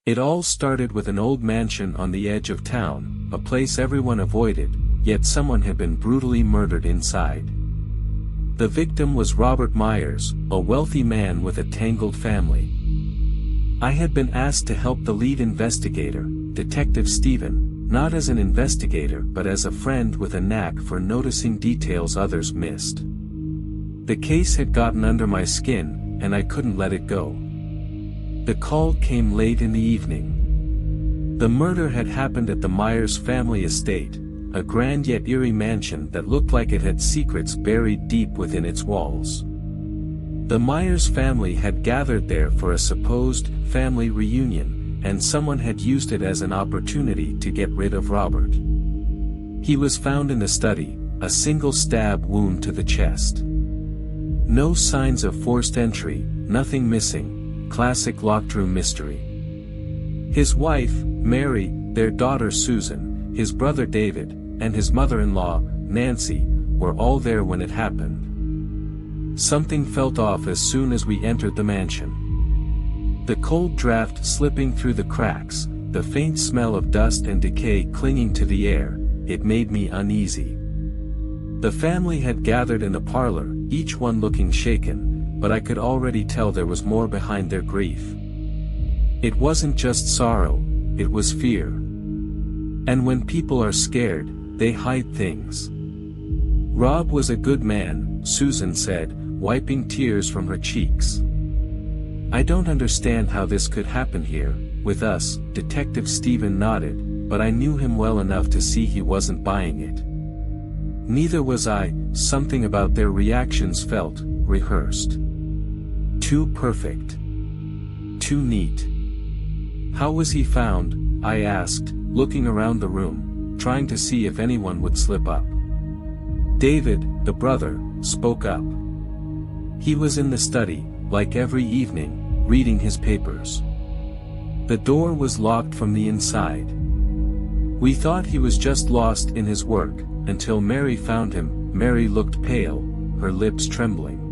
It all started with an old mansion on the edge of town, a place everyone avoided, yet someone had been brutally murdered inside. The victim was Robert Myers, a wealthy man with a tangled family. I had been asked to help the lead investigator, Detective Stephen, not as an investigator but as a friend with a knack for noticing details others missed. The case had gotten under my skin, and I couldn't let it go. The call came late in the evening. The murder had happened at the Myers family estate, a grand yet eerie mansion that looked like it had secrets buried deep within its walls. The Myers family had gathered there for a supposed family reunion, and someone had used it as an opportunity to get rid of Robert. He was found in the study, a single stab wound to the chest. No signs of forced entry, nothing missing, classic locked room mystery. His wife, Mary, their daughter Susan, his brother David, and his mother-in-law, Nancy, were all there when it happened. Something felt off as soon as we entered the mansion. The cold draft slipping through the cracks, the faint smell of dust and decay clinging to the air, it made me uneasy. The family had gathered in the parlor, each one looking shaken, but I could already tell there was more behind their grief. It wasn't just sorrow, it was fear. And when people are scared, they hide things. Rob was a good man, Susan said, wiping tears from her cheeks. I don't understand how this could happen here, with us, Detective Stephen nodded, but I knew him well enough to see he wasn't buying it. Neither was I, something about their reactions felt rehearsed. Too perfect. Too neat. How was he found? I asked, looking around the room, trying to see if anyone would slip up. David, the brother, spoke up. He was in the study, like every evening, reading his papers. The door was locked from the inside. We thought he was just lost in his work, until Mary found him. Mary looked pale, her lips trembling.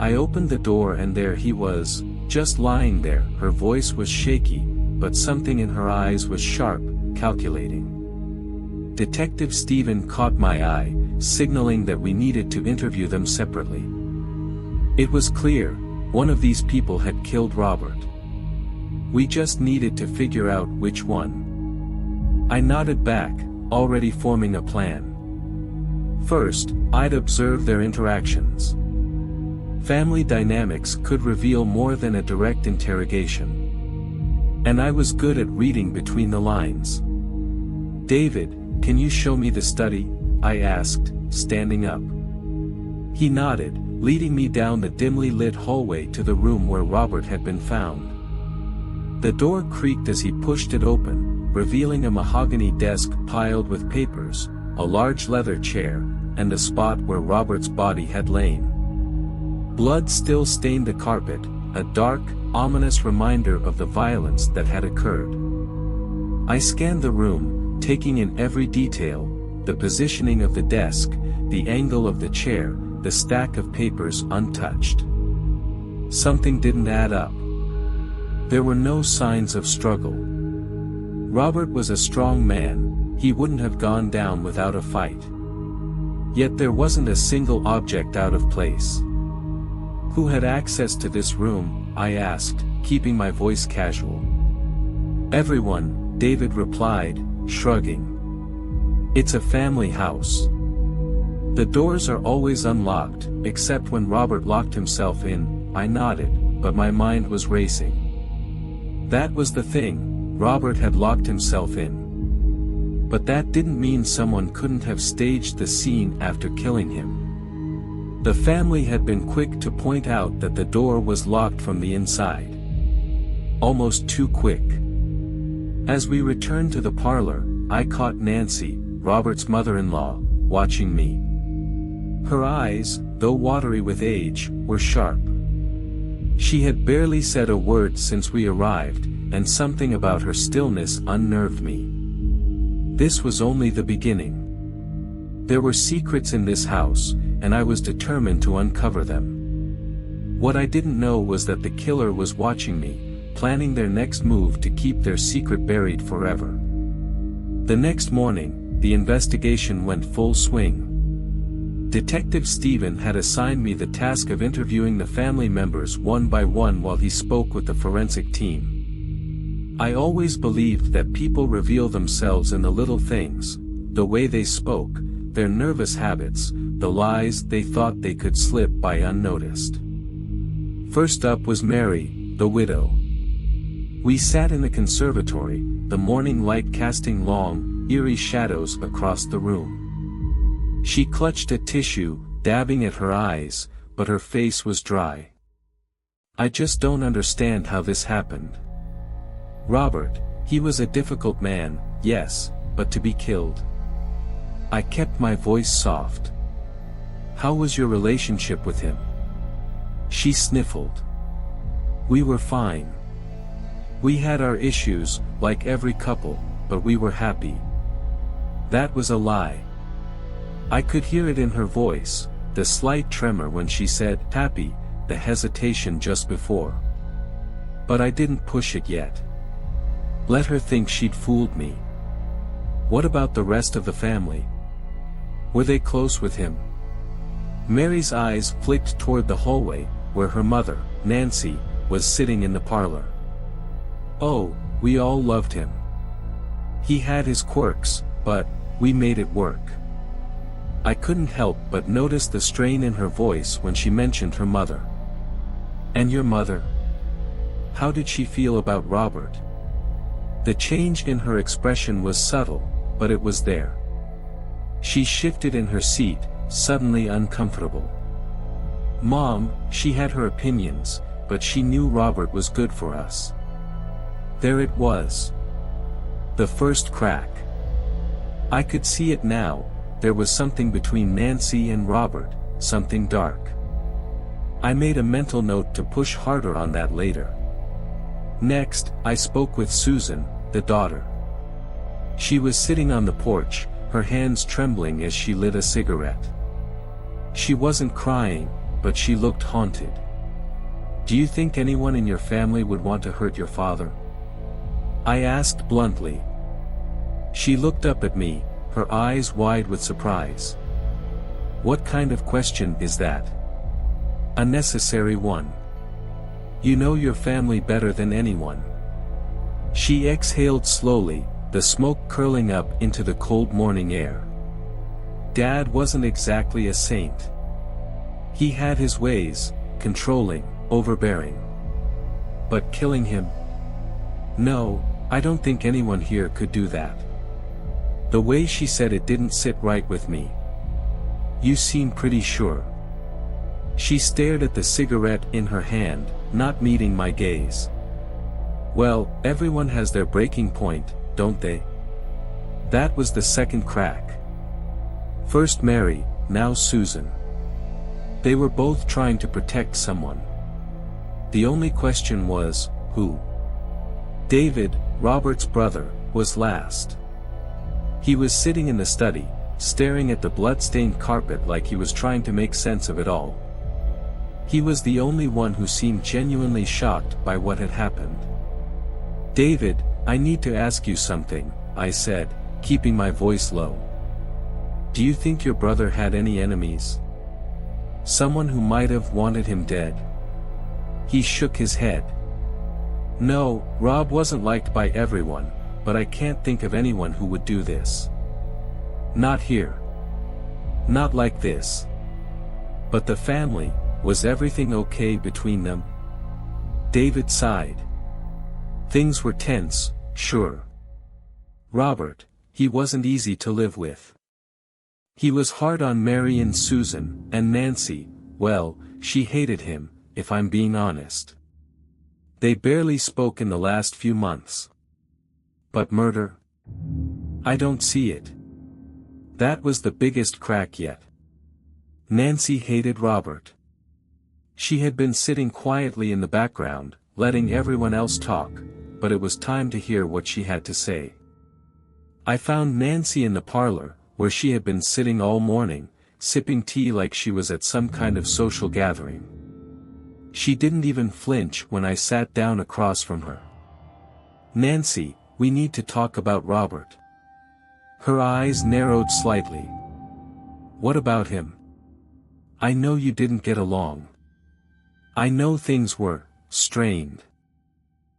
I opened the door and there he was, just lying there. Her voice was shaky, but something in her eyes was sharp, calculating. Detective Stephen caught my eye, signaling that we needed to interview them separately. It was clear, one of these people had killed Robert. We just needed to figure out which one. I nodded back, already forming a plan. First, I'd observe their interactions. Family dynamics could reveal more than a direct interrogation. And I was good at reading between the lines. David, can you show me the study? I asked, standing up. He nodded, leading me down the dimly lit hallway to the room where Robert had been found. The door creaked as he pushed it open, revealing a mahogany desk piled with papers, a large leather chair, and the spot where Robert's body had lain. Blood still stained the carpet, a dark, ominous reminder of the violence that had occurred. I scanned the room, taking in every detail, the positioning of the desk, the angle of the chair, the stack of papers untouched. Something didn't add up. There were no signs of struggle. Robert was a strong man, he wouldn't have gone down without a fight. Yet there wasn't a single object out of place. Who had access to this room? I asked, keeping my voice casual. Everyone, David replied, shrugging. It's a family house. The doors are always unlocked, except when Robert locked himself in. I nodded, but my mind was racing. That was the thing, Robert had locked himself in. But that didn't mean someone couldn't have staged the scene after killing him. The family had been quick to point out that the door was locked from the inside. Almost too quick. As we returned to the parlor, I caught Nancy, Robert's mother-in-law, watching me. Her eyes, though watery with age, were sharp. She had barely said a word since we arrived, and something about her stillness unnerved me. This was only the beginning. There were secrets in this house, and I was determined to uncover them. What I didn't know was that the killer was watching me, planning their next move to keep their secret buried forever. The next morning, the investigation went full swing. Detective Stephen had assigned me the task of interviewing the family members one by one while he spoke with the forensic team. I always believed that people reveal themselves in the little things, the way they spoke, their nervous habits, the lies they thought they could slip by unnoticed. First up was Mary, the widow. We sat in the conservatory, the morning light casting long, eerie shadows across the room. She clutched at tissue, dabbing at her eyes, but her face was dry. I just don't understand how this happened. Robert, he was a difficult man, yes, but to be killed. I kept my voice soft. How was your relationship with him? She sniffled. We were fine. We had our issues, like every couple, but we were happy. That was a lie. I could hear it in her voice, the slight tremor when she said happy, the hesitation just before. But I didn't push it yet. Let her think she'd fooled me. What about the rest of the family? Were they close with him? Mary's eyes flicked toward the hallway, where her mother, Nancy, was sitting in the parlor. Oh, we all loved him. He had his quirks, but we made it work. I couldn't help but notice the strain in her voice when she mentioned her mother. And your mother? How did she feel about Robert? The change in her expression was subtle, but it was there. She shifted in her seat, suddenly uncomfortable. Mom, she had her opinions, but she knew Robert was good for us. There it was. The first crack. I could see it now. There was something between Nancy and Robert, something dark. I made a mental note to push harder on that later. Next, I spoke with Susan, the daughter. She was sitting on the porch, her hands trembling as she lit a cigarette. She wasn't crying, but she looked haunted. Do you think anyone in your family would want to hurt your father? I asked bluntly. She looked up at me, her eyes wide with surprise. What kind of question is that? A necessary one. You know your family better than anyone. She exhaled slowly, the smoke curling up into the cold morning air. Dad wasn't exactly a saint. He had his ways, controlling, overbearing. But killing him? No, I don't think anyone here could do that. The way she said it didn't sit right with me. You seem pretty sure. She stared at the cigarette in her hand, not meeting my gaze. Well, everyone has their breaking point, don't they? That was the second crack. First Mary, now Susan. They were both trying to protect someone. The only question was, who? David, Robert's brother, was last. He was sitting in the study, staring at the blood-stained carpet like he was trying to make sense of it all. He was the only one who seemed genuinely shocked by what had happened. David, I need to ask you something, I said, keeping my voice low. Do you think your brother had any enemies? Someone who might have wanted him dead? He shook his head. No, Rob wasn't liked by everyone, but I can't think of anyone who would do this. Not here. Not like this. But the family, was everything okay between them? David sighed. Things were tense, sure. Robert, he wasn't easy to live with. He was hard on Mary and Susan, and Nancy, well, she hated him, if I'm being honest. They barely spoke in the last few months. But murder? I don't see it. That was the biggest crack yet. Nancy hated Robert. She had been sitting quietly in the background, letting everyone else talk, but it was time to hear what she had to say. I found Nancy in the parlor, where she had been sitting all morning, sipping tea like she was at some kind of social gathering. She didn't even flinch when I sat down across from her. "Nancy, we need to talk about Robert." Her eyes narrowed slightly. "What about him? I know you didn't get along. I know things were strained."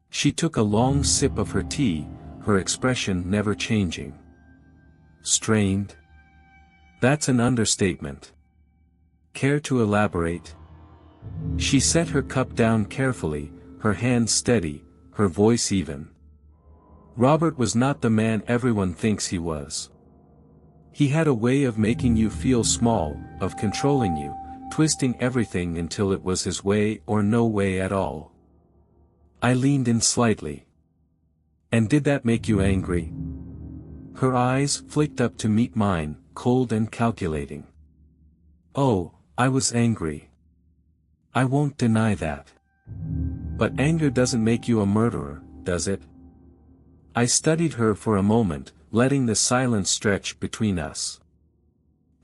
She took a long sip of her tea, her expression never changing. "Strained? That's an understatement. Care to elaborate?" She set her cup down carefully, her hand steady, her voice even. "Robert was not the man everyone thinks he was. He had a way of making you feel small, of controlling you, twisting everything until it was his way or no way at all." I leaned in slightly. "And did that make you angry?" Her eyes flicked up to meet mine, cold and calculating. "Oh, I was angry. I won't deny that. But anger doesn't make you a murderer, does it?" I studied her for a moment, letting the silence stretch between us.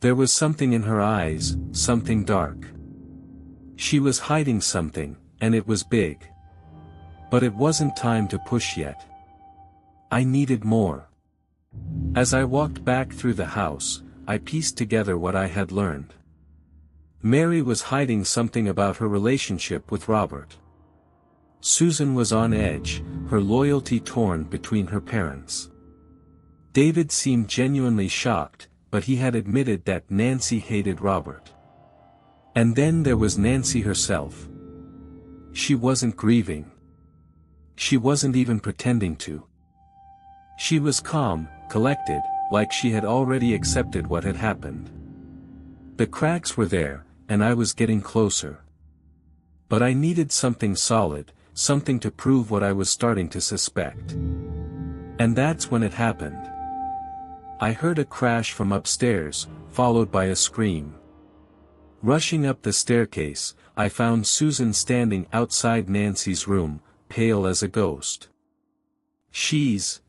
There was something in her eyes, something dark. She was hiding something, and it was big. But it wasn't time to push yet. I needed more. As I walked back through the house, I pieced together what I had learned. Mary was hiding something about her relationship with Robert. Susan was on edge, her loyalty torn between her parents. David seemed genuinely shocked, but he had admitted that Nancy hated Robert. And then there was Nancy herself. She wasn't grieving. She wasn't even pretending to. She was calm, collected, like she had already accepted what had happened. The cracks were there, and I was getting closer. But I needed something solid, something to prove what I was starting to suspect. And that's when it happened. I heard a crash from upstairs, followed by a scream. Rushing up the staircase, I found Susan standing outside Nancy's room, pale as a ghost. She's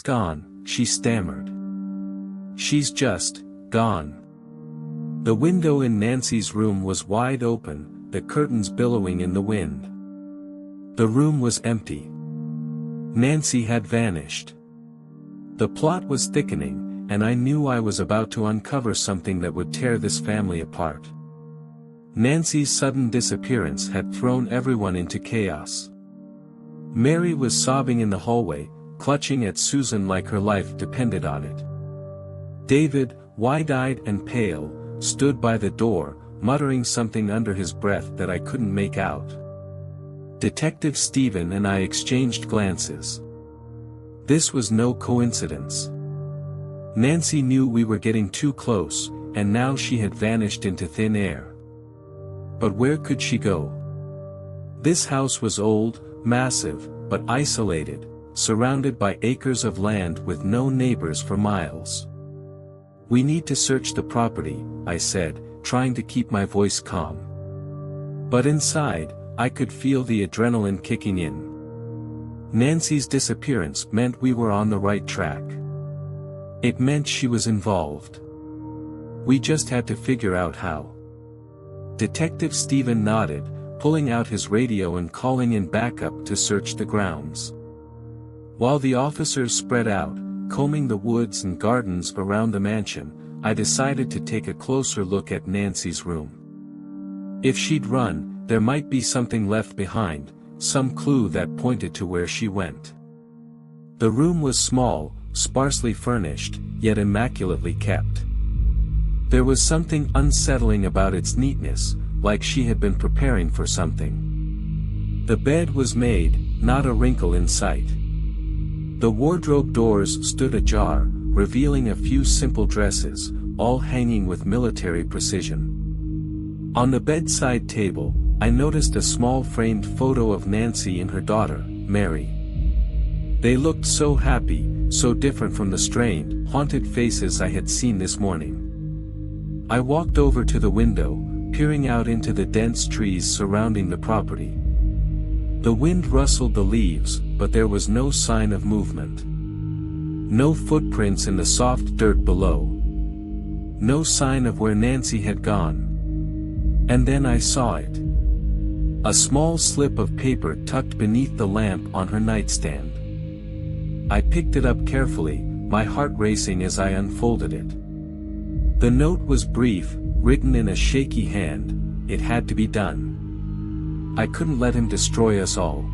gone," she stammered. "She's just gone." The window in Nancy's room was wide open, the curtains billowing in the wind. The room was empty. Nancy had vanished. The plot was thickening, and I knew I was about to uncover something that would tear this family apart. Nancy's sudden disappearance had thrown everyone into chaos. Mary was sobbing in the hallway, clutching at Susan like her life depended on it. David, wide-eyed and pale, stood by the door, muttering something under his breath that I couldn't make out. Detective Stephen and I exchanged glances. This was no coincidence. Nancy knew we were getting too close, and now she had vanished into thin air. But where could she go? This house was old, massive, but isolated, surrounded by acres of land with no neighbors for miles. "We need to search the property," I said, trying to keep my voice calm. But inside, I could feel the adrenaline kicking in. Nancy's disappearance meant we were on the right track. It meant she was involved. We just had to figure out how. Detective Stephen nodded, pulling out his radio and calling in backup to search the grounds. While the officers spread out, combing the woods and gardens around the mansion, I decided to take a closer look at Nancy's room. If she'd run, there might be something left behind, some clue that pointed to where she went. The room was small, sparsely furnished, yet immaculately kept. There was something unsettling about its neatness, like she had been preparing for something. The bed was made, not a wrinkle in sight. The wardrobe doors stood ajar, revealing a few simple dresses, all hanging with military precision. On the bedside table, I noticed a small framed photo of Nancy and her daughter, Mary. They looked so happy, so different from the strained, haunted faces I had seen this morning. I walked over to the window, peering out into the dense trees surrounding the property. The wind rustled the leaves, but there was no sign of movement. No footprints in the soft dirt below. No sign of where Nancy had gone. And then I saw it. A small slip of paper tucked beneath the lamp on her nightstand. I picked it up carefully, my heart racing as I unfolded it. The note was brief, written in a shaky hand. It had to be done. I couldn't let him destroy us all.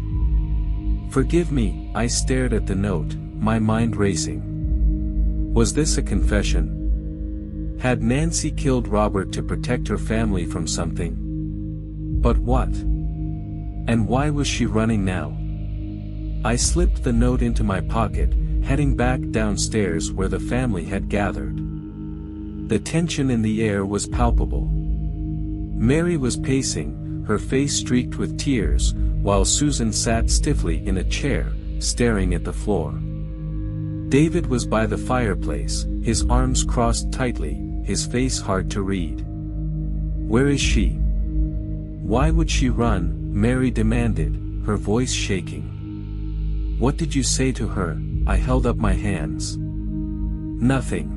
Forgive me, I stared at the note, my mind racing. Was this a confession? Had Nancy killed Robert to protect her family from something? But what? And why was she running now? I slipped the note into my pocket, heading back downstairs where the family had gathered. The tension in the air was palpable. Mary was pacing, her face streaked with tears, while Susan sat stiffly in a chair, staring at the floor. David was by the fireplace, his arms crossed tightly, his face hard to read. Where is she? Why would she run? Mary demanded, her voice shaking. What did you say to her? I held up my hands. Nothing.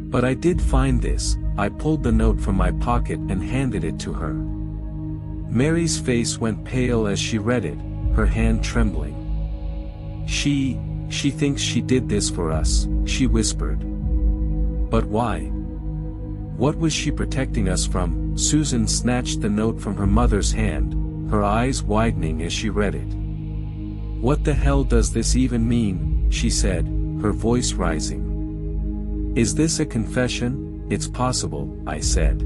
But I did find this. I pulled the note from my pocket and handed it to her. Mary's face went pale as she read it, her hand trembling. She thinks she did this for us, she whispered. But why? What was she protecting us from? Susan snatched the note from her mother's hand, her eyes widening as she read it. What the hell does this even mean? She said, her voice rising. Is this a confession? It's possible, I said.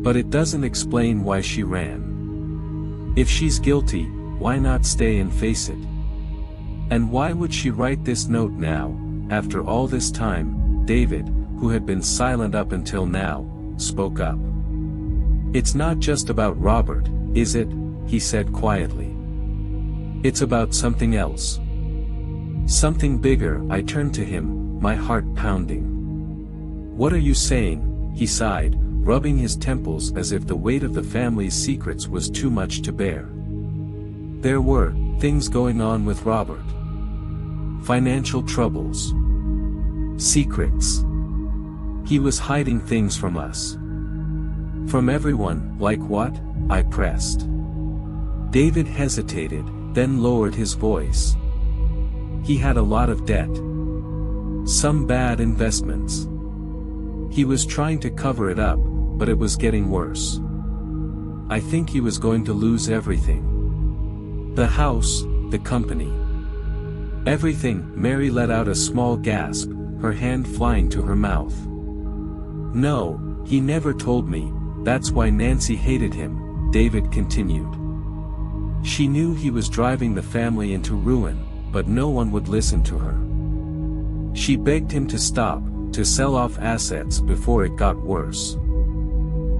But it doesn't explain why she ran. If she's guilty, why not stay and face it? And why would she write this note now, after all this time? David, who had been silent up until now, spoke up. It's not just about Robert, is it? He said quietly. It's about something else. Something bigger. I turned to him, my heart pounding. What are you saying? He sighed, rubbing his temples as if the weight of the family's secrets was too much to bear. There were things going on with Robert. Financial troubles. Secrets. He was hiding things from us. From everyone. Like what? I pressed. David hesitated, then lowered his voice. He had a lot of debt. Some bad investments. He was trying to cover it up, but it was getting worse. I think he was going to lose everything. The house, the company. Everything. Mary let out a small gasp, her hand flying to her mouth. No, he never told me. That's why Nancy hated him, David continued. She knew he was driving the family into ruin, but no one would listen to her. She begged him to stop, to sell off assets before it got worse.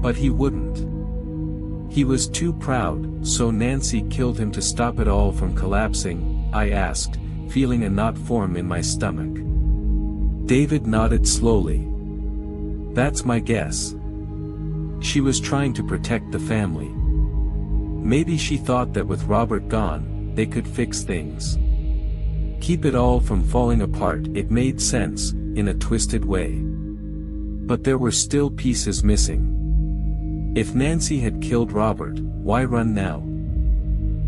But he wouldn't. He was too proud, so Nancy killed him to stop it all from collapsing, I asked, feeling a knot form in my stomach. David nodded slowly. That's my guess. She was trying to protect the family. Maybe she thought that with Robert gone, they could fix things. Keep it all from falling apart. It made sense, in a twisted way. But there were still pieces missing. If Nancy had killed Robert, why run now?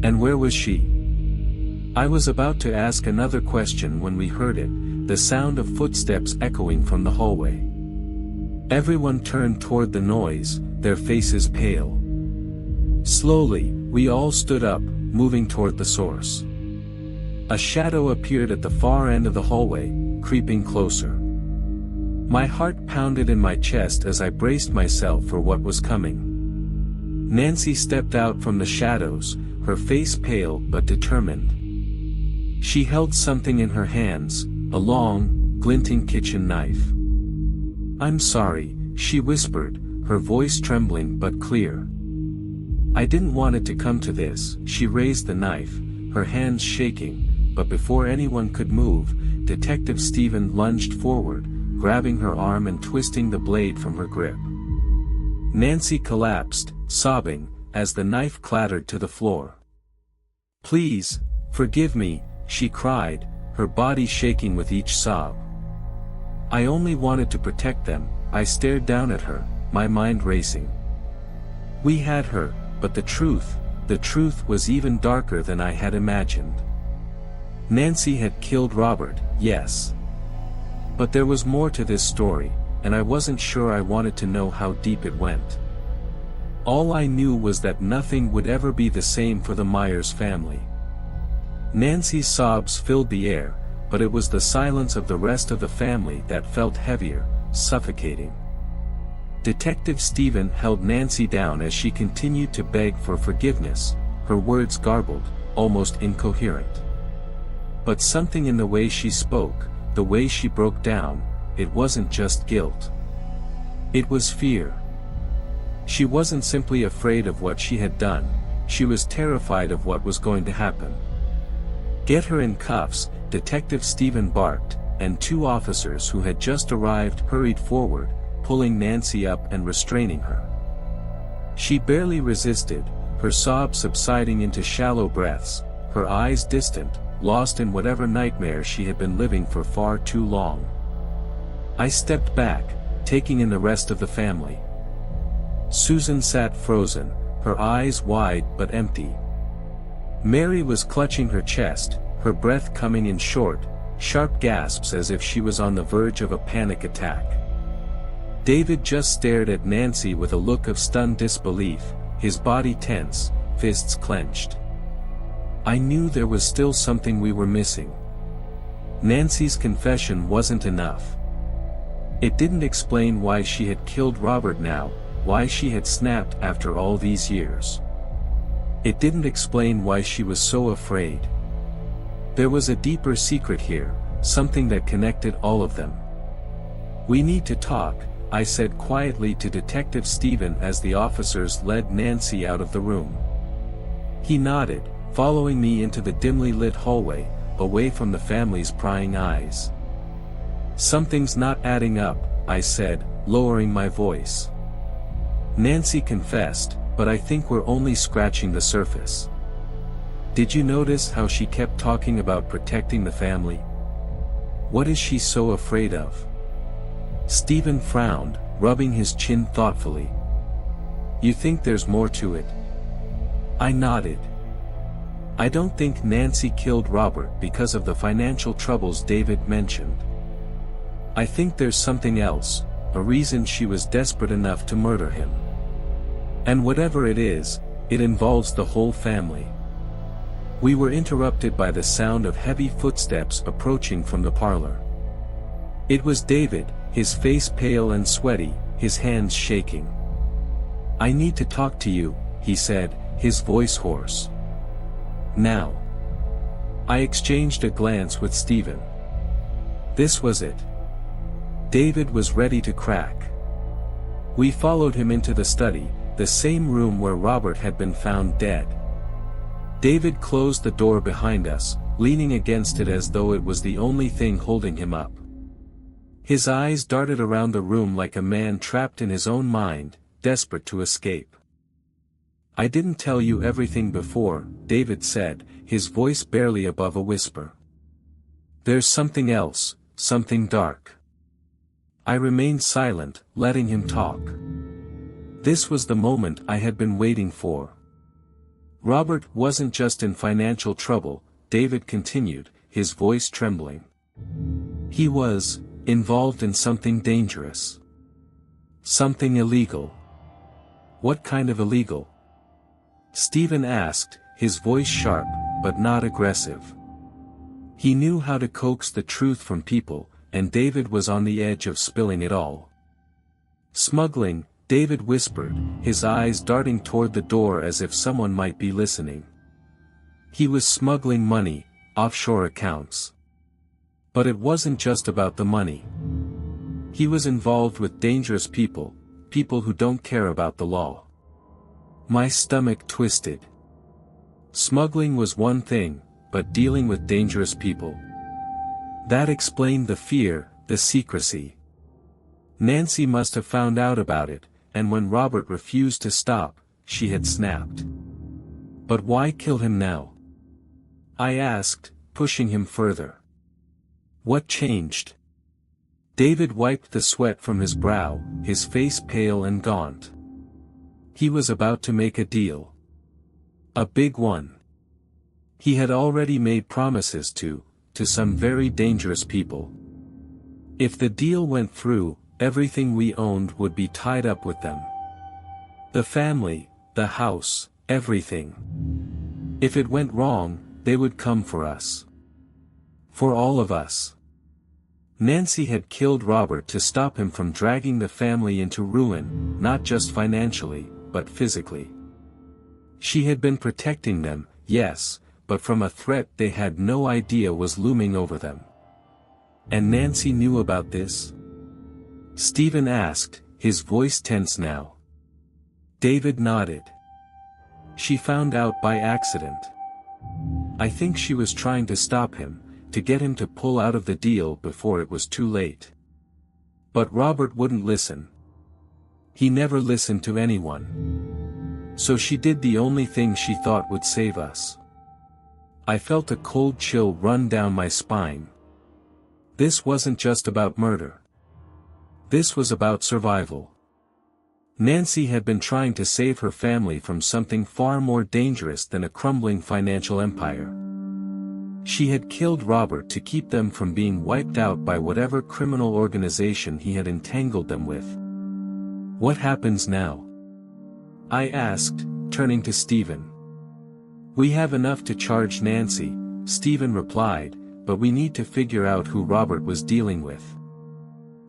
And where was she? I was about to ask another question when we heard it, the sound of footsteps echoing from the hallway. Everyone turned toward the noise, their faces pale. Slowly, we all stood up, moving toward the source. A shadow appeared at the far end of the hallway, creeping closer. My heart pounded in my chest as I braced myself for what was coming. Nancy stepped out from the shadows, her face pale but determined. She held something in her hands, a long, glinting kitchen knife. I'm sorry, she whispered, her voice trembling but clear. I didn't want it to come to this. She raised the knife, her hands shaking, but before anyone could move, Detective Stephen lunged forward, grabbing her arm and twisting the blade from her grip. Nancy collapsed, sobbing, as the knife clattered to the floor. Please, forgive me, she cried, her body shaking with each sob. I only wanted to protect them. I stared down at her, my mind racing. We had her, But the truth was even darker than I had imagined. Nancy had killed Robert, yes. But there was more to this story, and I wasn't sure I wanted to know how deep it went. All I knew was that nothing would ever be the same for the Myers family. Nancy's sobs filled the air, but it was the silence of the rest of the family that felt heavier, suffocating. Detective Stephen held Nancy down as she continued to beg for forgiveness, her words garbled, almost incoherent. But something in the way she spoke, the way she broke down, it wasn't just guilt. It was fear. She wasn't simply afraid of what she had done, she was terrified of what was going to happen. "Get her in cuffs," Detective Stephen barked, and two officers who had just arrived hurried forward, pulling Nancy up and restraining her. She barely resisted, her sobs subsiding into shallow breaths, her eyes distant, lost in whatever nightmare she had been living for far too long. I stepped back, taking in the rest of the family. Susan sat frozen, her eyes wide but empty. Mary was clutching her chest, her breath coming in short, sharp gasps as if she was on the verge of a panic attack. David just stared at Nancy with a look of stunned disbelief, his body tense, fists clenched. I knew there was still something we were missing. Nancy's confession wasn't enough. It didn't explain why she had killed Robert now, why she had snapped after all these years. It didn't explain why she was so afraid. There was a deeper secret here, something that connected all of them. "We need to talk," I said quietly to Detective Stephen as the officers led Nancy out of the room. He nodded, following me into the dimly lit hallway, away from the family's prying eyes. "Something's not adding up," I said, lowering my voice. "Nancy confessed, but I think we're only scratching the surface. Did you notice how she kept talking about protecting the family? What is she so afraid of?" Stephen frowned, rubbing his chin thoughtfully. "You think there's more to it?" I nodded. "I don't think Nancy killed Robert because of the financial troubles David mentioned. I think there's something else, a reason she was desperate enough to murder him. And whatever it is, it involves the whole family." We were interrupted by the sound of heavy footsteps approaching from the parlor. It was David, his face pale and sweaty, his hands shaking. "I need to talk to you," he said, his voice hoarse. "Now." I exchanged a glance with Stephen. This was it. David was ready to crack. We followed him into the study, the same room where Robert had been found dead. David closed the door behind us, leaning against it as though it was the only thing holding him up. His eyes darted around the room like a man trapped in his own mind, desperate to escape. "I didn't tell you everything before," David said, his voice barely above a whisper. "There's something else, something dark." I remained silent, letting him talk. This was the moment I had been waiting for. "Robert wasn't just in financial trouble," David continued, his voice trembling. "He was involved in something dangerous. Something illegal." "What kind of illegal?" Stephen asked, his voice sharp, but not aggressive. He knew how to coax the truth from people, and David was on the edge of spilling it all. "Smuggling," David whispered, his eyes darting toward the door as if someone might be listening. He was smuggling money, offshore accounts. But it wasn't just about the money. He was involved with dangerous people, people who don't care about the law. My stomach twisted. Smuggling was one thing, but dealing with dangerous people. That explained the fear, the secrecy. Nancy must have found out about it, and when Robert refused to stop, she had snapped. But why kill him now? I asked, pushing him further. What changed? David wiped the sweat from his brow, his face pale and gaunt. He was about to make a deal. A big one. He had already made promises to some very dangerous people. If the deal went through, everything we owned would be tied up with them. The family, the house, everything. If it went wrong, they would come for us. For all of us. Nancy had killed Robert to stop him from dragging the family into ruin, not just financially, but physically. She had been protecting them, yes, but from a threat they had no idea was looming over them. And Nancy knew about this? Stephen asked, his voice tense now. David nodded. She found out by accident. I think she was trying to stop him, to get him to pull out of the deal before it was too late. But Robert wouldn't listen. He never listened to anyone. So she did the only thing she thought would save us. I felt a cold chill run down my spine. This wasn't just about murder. This was about survival. Nancy had been trying to save her family from something far more dangerous than a crumbling financial empire. She had killed Robert to keep them from being wiped out by whatever criminal organization he had entangled them with. What happens now? I asked, turning to Stephen. We have enough to charge Nancy, Stephen replied, but we need to figure out who Robert was dealing with.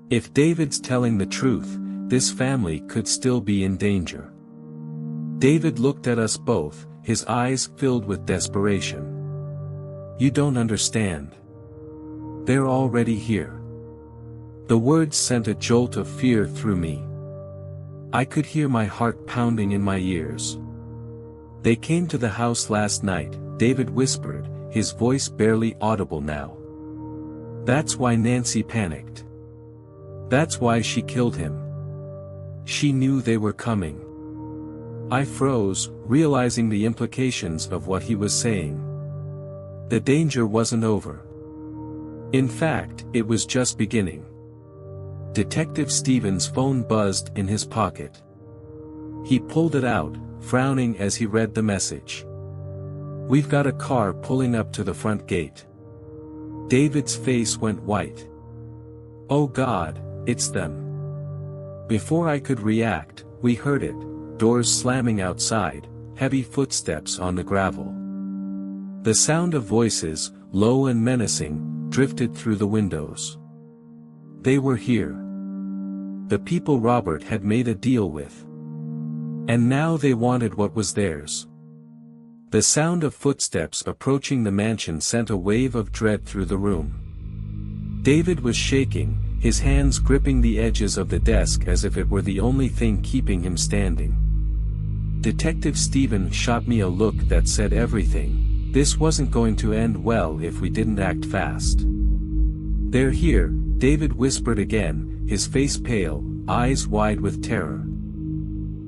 If David's telling the truth, this family could still be in danger. David looked at us both, his eyes filled with desperation. You don't understand. They're already here. The words sent a jolt of fear through me. I could hear my heart pounding in my ears. They came to the house last night, David whispered, his voice barely audible now. That's why Nancy panicked. That's why she killed him. She knew they were coming. I froze, realizing the implications of what he was saying. The danger wasn't over. In fact, it was just beginning. Detective Stephen's phone buzzed in his pocket. He pulled it out, frowning as he read the message. We've got a car pulling up to the front gate. David's face went white. Oh God, it's them. Before I could react, we heard it, doors slamming outside, heavy footsteps on the gravel. The sound of voices, low and menacing, drifted through the windows. They were here. The people Robert had made a deal with. And now they wanted what was theirs. The sound of footsteps approaching the mansion sent a wave of dread through the room. David was shaking, his hands gripping the edges of the desk as if it were the only thing keeping him standing. Detective Stephen shot me a look that said everything. This wasn't going to end well if we didn't act fast. They're here, David whispered again, his face pale, eyes wide with terror.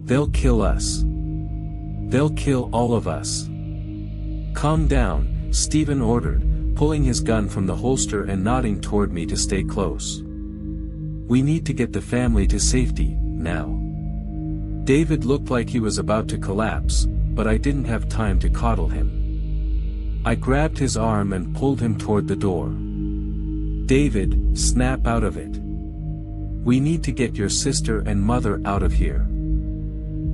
They'll kill us. They'll kill all of us. Calm down, Stephen ordered, pulling his gun from the holster and nodding toward me to stay close. We need to get the family to safety, now. David looked like he was about to collapse, but I didn't have time to coddle him. I grabbed his arm and pulled him toward the door. David, snap out of it. We need to get your sister and mother out of here.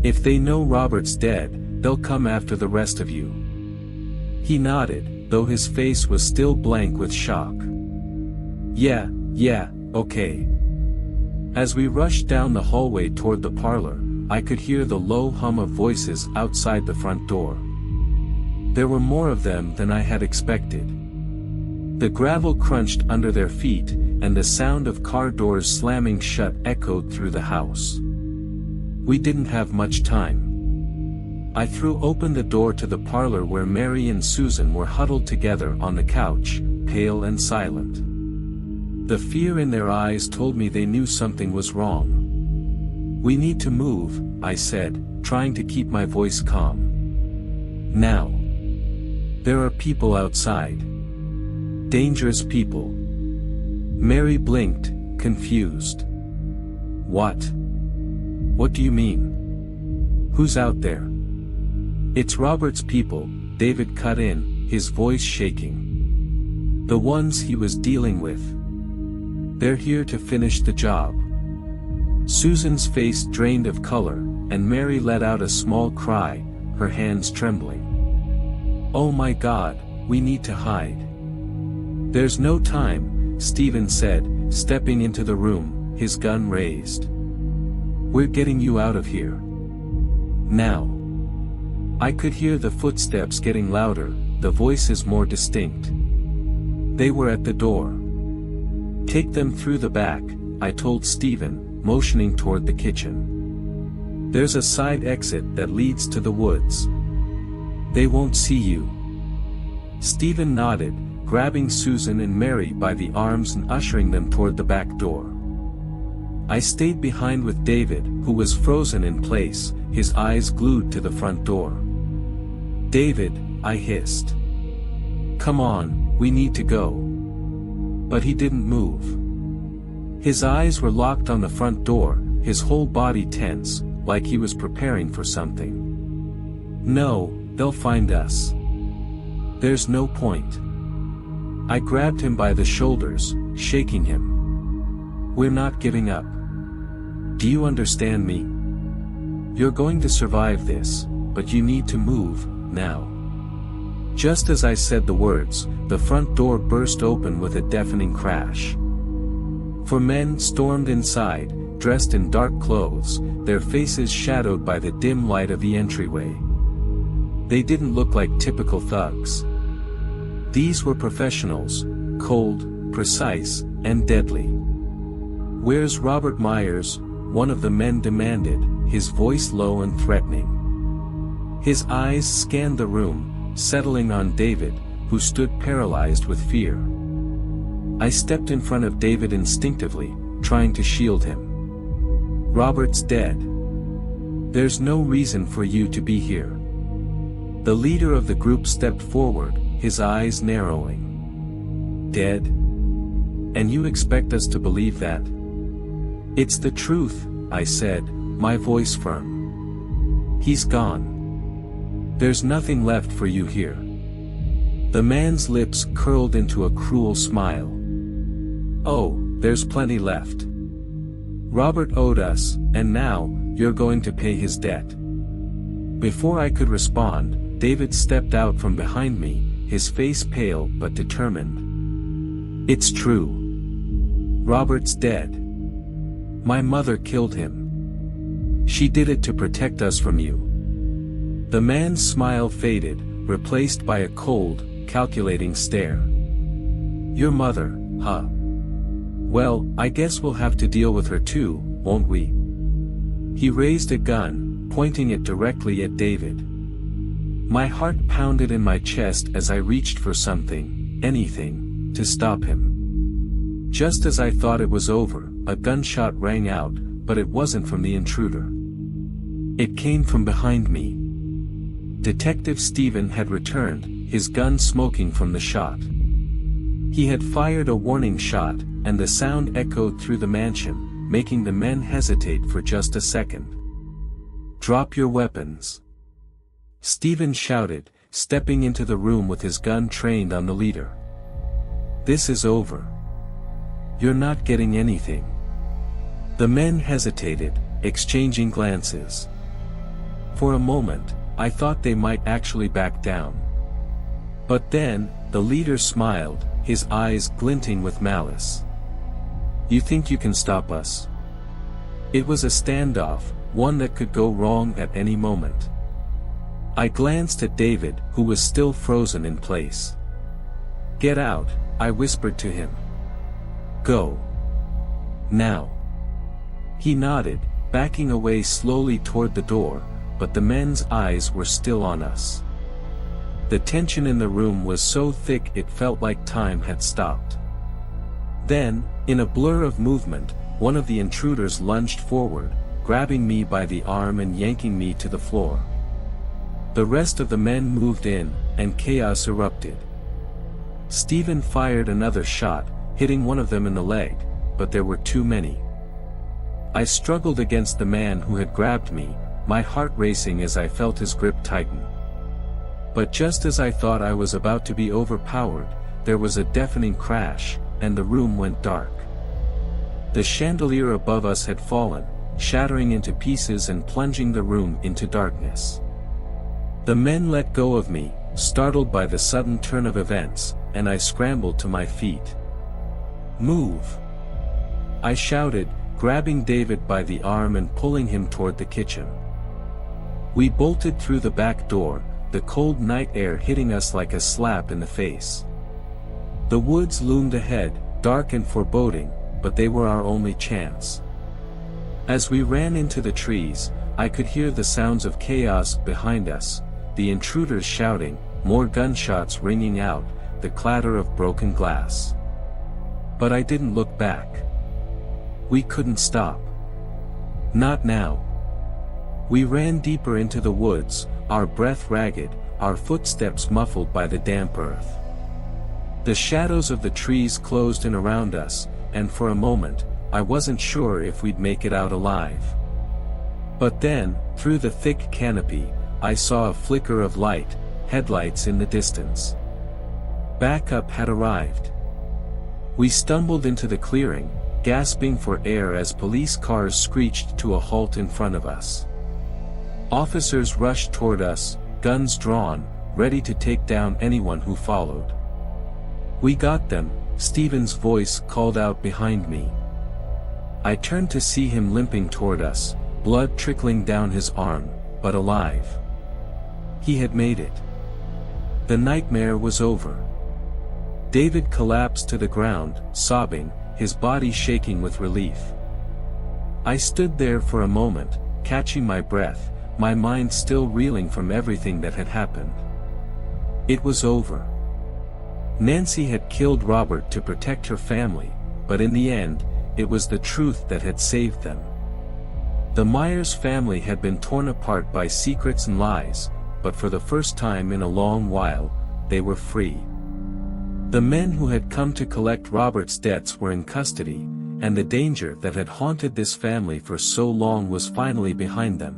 If they know Robert's dead, they'll come after the rest of you. He nodded, though his face was still blank with shock. Yeah, okay. As we rushed down the hallway toward the parlor, I could hear the low hum of voices outside the front door. There were more of them than I had expected. The gravel crunched under their feet, and the sound of car doors slamming shut echoed through the house. We didn't have much time. I threw open the door to the parlor where Mary and Susan were huddled together on the couch, pale and silent. The fear in their eyes told me they knew something was wrong. We need to move, I said, trying to keep my voice calm. Now. There are people outside. Dangerous people. Mary blinked, confused. What? What do you mean? Who's out there? "It's Robert's people," David cut in, his voice shaking. "The ones he was dealing with. They're here to finish the job." Susan's face drained of color, and Mary let out a small cry, her hands trembling. "Oh my God, we need to hide." "There's no time," Stephen said, stepping into the room, his gun raised. "We're getting you out of here. Now." I could hear the footsteps getting louder, the voices more distinct. They were at the door. "Take them through the back," I told Stephen, motioning toward the kitchen. "There's a side exit that leads to the woods. They won't see you." Stephen nodded, grabbing Susan and Mary by the arms and ushering them toward the back door. I stayed behind with David, who was frozen in place, his eyes glued to the front door. "David," I hissed. "Come on, we need to go." But he didn't move. His eyes were locked on the front door, his whole body tense, like he was preparing for something. "No, they'll find us. There's no point." I grabbed him by the shoulders, shaking him. "We're not giving up. Do you understand me? You're going to survive this, but you need to move, now." Just as I said the words, the front door burst open with a deafening crash. Four men stormed inside, dressed in dark clothes, their faces shadowed by the dim light of the entryway. They didn't look like typical thugs. These were professionals, cold, precise, and deadly. "Where's Robert Myers?" one of the men demanded, his voice low and threatening. His eyes scanned the room, settling on David, who stood paralyzed with fear. I stepped in front of David instinctively, trying to shield him. "Robert's dead. There's no reason for you to be here." The leader of the group stepped forward, his eyes narrowing. "Dead? And you expect us to believe that?" "It's the truth," I said, my voice firm. "He's gone. There's nothing left for you here." The man's lips curled into a cruel smile. "Oh, there's plenty left. Robert owed us, and now, you're going to pay his debt." Before I could respond, David stepped out from behind me, his face pale but determined. "It's true. Robert's dead. My mother killed him. She did it to protect us from you." The man's smile faded, replaced by a cold, calculating stare. "Your mother, huh? Well, I guess we'll have to deal with her too, won't we?" He raised a gun, pointing it directly at David. My heart pounded in my chest as I reached for something, anything, to stop him. Just as I thought it was over, a gunshot rang out, but it wasn't from the intruder. It came from behind me. Detective Stephen had returned, his gun smoking from the shot. He had fired a warning shot, and the sound echoed through the mansion, making the men hesitate for just a second. "Drop your weapons," Stephen shouted, stepping into the room with his gun trained on the leader. "This is over. You're not getting anything." The men hesitated, exchanging glances. For a moment, I thought they might actually back down. But then, the leader smiled, his eyes glinting with malice. "You think you can stop us?" It was a standoff, one that could go wrong at any moment. I glanced at David, who was still frozen in place. "Get out," I whispered to him. "Go. Now." He nodded, backing away slowly toward the door, but the men's eyes were still on us. The tension in the room was so thick it felt like time had stopped. Then, in a blur of movement, one of the intruders lunged forward, grabbing me by the arm and yanking me to the floor. The rest of the men moved in, and chaos erupted. Stephen fired another shot, hitting one of them in the leg, but there were too many. I struggled against the man who had grabbed me, my heart racing as I felt his grip tighten. But just as I thought I was about to be overpowered, there was a deafening crash, and the room went dark. The chandelier above us had fallen, shattering into pieces and plunging the room into darkness. The men let go of me, startled by the sudden turn of events, and I scrambled to my feet. "Move!" I shouted, grabbing David by the arm and pulling him toward the kitchen. We bolted through the back door, the cold night air hitting us like a slap in the face. The woods loomed ahead, dark and foreboding, but they were our only chance. As we ran into the trees, I could hear the sounds of chaos behind us, the intruders shouting, more gunshots ringing out, the clatter of broken glass. But I didn't look back. We couldn't stop. Not now. We ran deeper into the woods, our breath ragged, our footsteps muffled by the damp earth. The shadows of the trees closed in around us, and for a moment, I wasn't sure if we'd make it out alive. But then, through the thick canopy, I saw a flicker of light, headlights in the distance. Backup had arrived. We stumbled into the clearing, gasping for air as police cars screeched to a halt in front of us. Officers rushed toward us, guns drawn, ready to take down anyone who followed. "We got them," Stephen's voice called out behind me. I turned to see him limping toward us, blood trickling down his arm, but alive. He had made it. The nightmare was over. David collapsed to the ground, sobbing, his body shaking with relief. I stood there for a moment, catching my breath, my mind still reeling from everything that had happened. It was over. Nancy had killed Robert to protect her family, but in the end, it was the truth that had saved them. The Myers family had been torn apart by secrets and lies, but for the first time in a long while, they were free. The men who had come to collect Robert's debts were in custody, and the danger that had haunted this family for so long was finally behind them.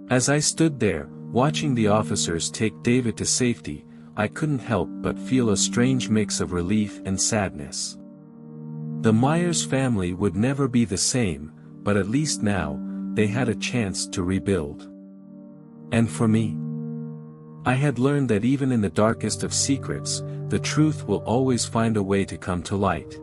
As I stood there, watching the officers take David to safety, I couldn't help but feel a strange mix of relief and sadness. The Myers family would never be the same, but at least now, they had a chance to rebuild. And for me, I had learned that even in the darkest of secrets, the truth will always find a way to come to light.